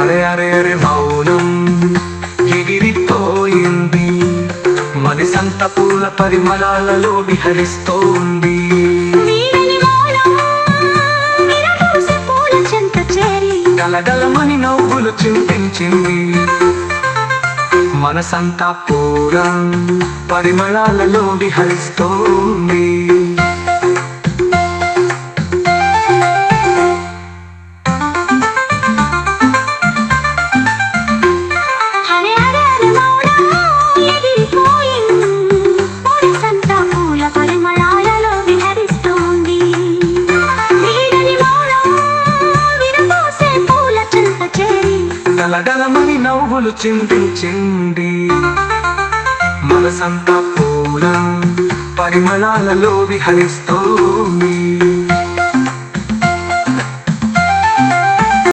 అరే అరే అరే మౌనం ఎగిరిపోయింది, మదిసంత పూల పరిమళాలలో విహరిస్తోంది. గలగలమని నవ్వులు చింతించింది, మనసంతా పూల పరిమళాలలో విహరిస్తోంది. గలగలమని నవ్వులు చింతించింది, మనసంతా పూల పరిమళాలలో విహరిస్తూ